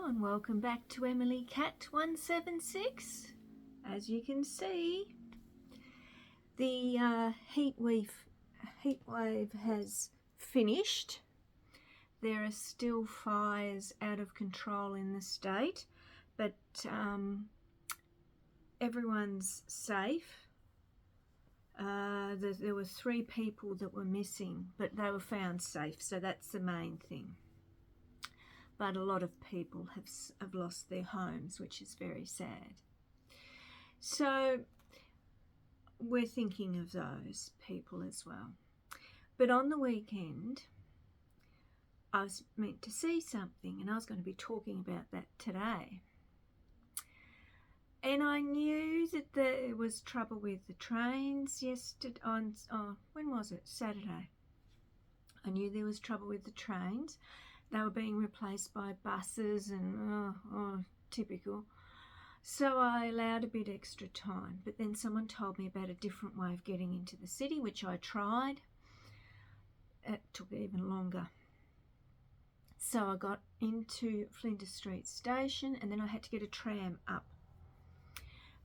Hello and welcome back to Emily Cat 176. As you can see, the heat wave has finished. There are still fires out of control in the state, but everyone's safe. There were 3 people that were missing, but they were found safe, so that's the main thing. But a lot of people have lost their homes, which is very sad. So we're thinking of those people as well. But on the weekend, I was meant to see something, and I was going to be talking about that today. And I knew that there was trouble with the trains yesterday. When was it? Saturday. I knew there was trouble with the trains. They were being replaced by buses and typical. So I allowed a bit extra time, but then someone told me about a different way of getting into the city, which I tried. It took even longer. So I got into Flinders Street station, and then I had to get a tram up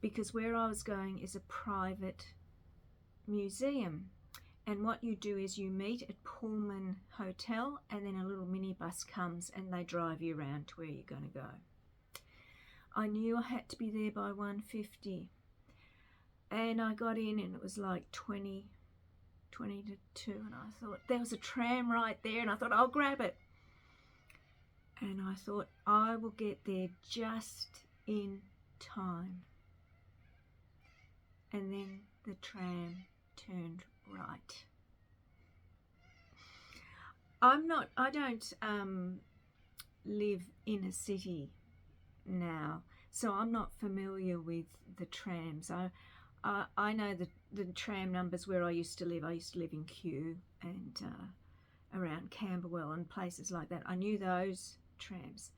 because where I was going is a private museum. And what you do is you meet at Pullman Hotel, and then a little minibus comes and they drive you around to where you're going to go. I knew I had to be there by 1:50, and I got in and it was like 20 to 2, and I thought there was a tram right there, and I thought I'll grab it. And I thought I will get there just in time. And then the tram turned right. I don't live in a city now, so I'm not familiar with the trams. I know the tram numbers where I used to live. I used to live in Kew and around Camberwell and places like that. I knew those trams.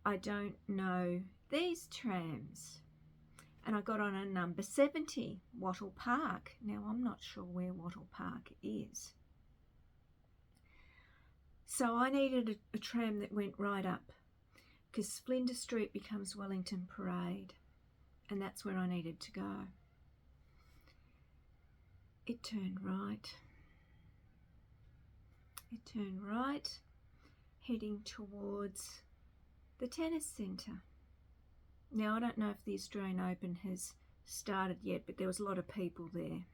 I don't know these trams. And I got on a number 70, Wattle Park. Now, I'm not sure where Wattle Park is. So I needed a tram that went right up, because Flinders Street becomes Wellington Parade, and that's where I needed to go. It turned right. It turned right, heading towards the tennis centre. Now, I don't know if the Australian Open has started yet, but there was a lot of people there.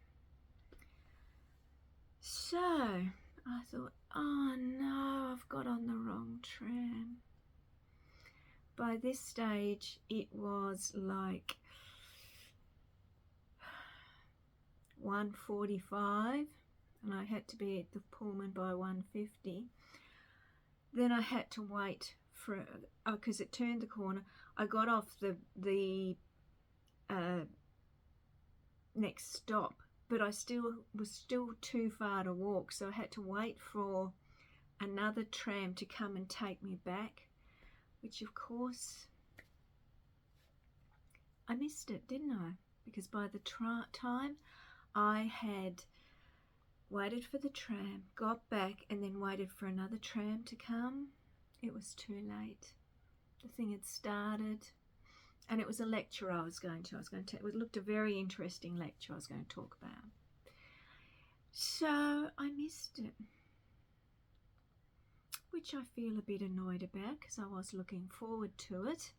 So I thought, oh no, I've got on the wrong tram. By this stage, it was like 1:45, and I had to be at the Pullman by 1:50. Then I had to wait for because it turned the corner. I got off the next stop, but I was still too far to walk, so I had to wait for another tram to come and take me back, which of course I missed it, didn't I? Because by the time I had waited for the tram, got back, and then waited for another tram to come, it was too late. The thing had started, and it was a lecture I was going to. It looked a very interesting lecture I was going to talk about. So I missed it, which I feel a bit annoyed about because I was looking forward to it.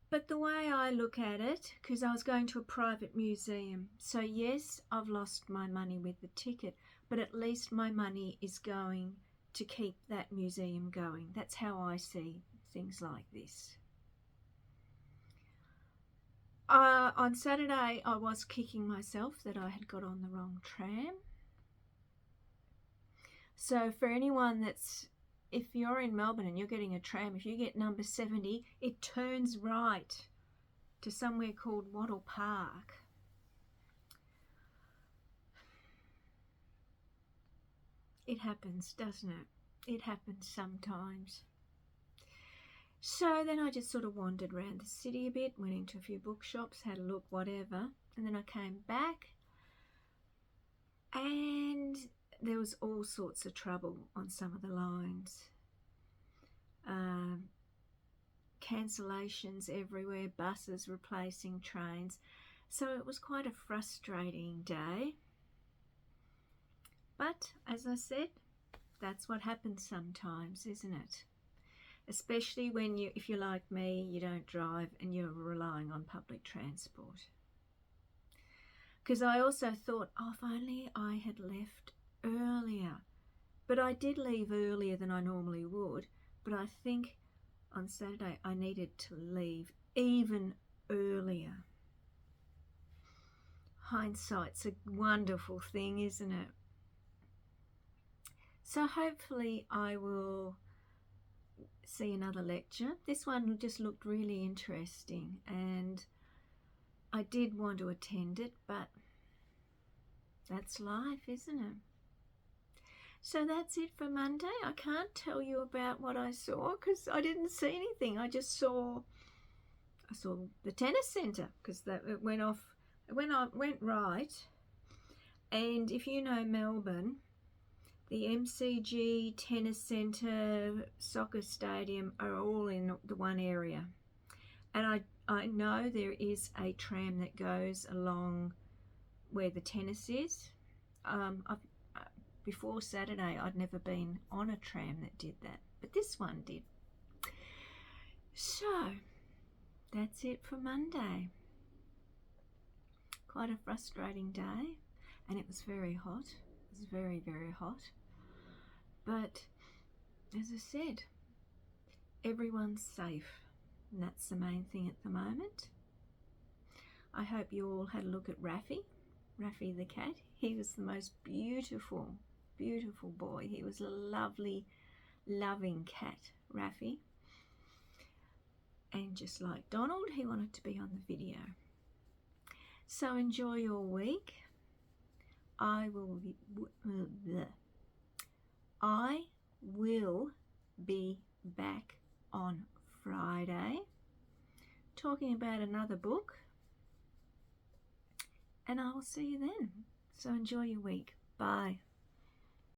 But the way I look at it, because I was going to a private museum, so yes, I've lost my money with the ticket, but at least my money is going to keep that museum going. That's how I see things like this. On Saturday, I was kicking myself that I had got on the wrong tram. So for anyone if you're in Melbourne and you're getting a tram, if you get number 70, it turns right to somewhere called Wattle Park. It happens, doesn't it? It happens sometimes. So then I just sort of wandered around the city a bit, went into a few bookshops, had a look, whatever, and then I came back, and there was all sorts of trouble on some of the lines. cancellations everywhere, buses replacing trains. So it was quite a frustrating day. But as I said, that's what happens sometimes, isn't it? Especially when if you're like me, you don't drive and you're relying on public transport. Because I also thought, oh, if only I had left earlier. But I did leave earlier than I normally would. But I think on Saturday I needed to leave even earlier. Hindsight's a wonderful thing, isn't it? So hopefully I will see another lecture. This one just looked really interesting and I did want to attend it, but that's life, isn't it? So that's it for Monday. I can't tell you about what I saw because I didn't see anything. I saw the tennis centre because it went right. And if you know Melbourne, the MCG, tennis centre, soccer stadium are all in the one area. And I know there is a tram that goes along where the tennis is. Before Saturday, I'd never been on a tram that did that, but this one did. So that's it for Monday. Quite a frustrating day, and it was very hot. It was very, very hot. But as I said, everyone's safe, and that's the main thing at the moment. I hope you all had a look at Raffy the cat. He was the most beautiful boy. He was a lovely, loving cat, Raffy. And just like Donald, he wanted to be on the video. So enjoy your week. I will be back on Friday talking about another book, and I will see you then. So enjoy your week. Bye.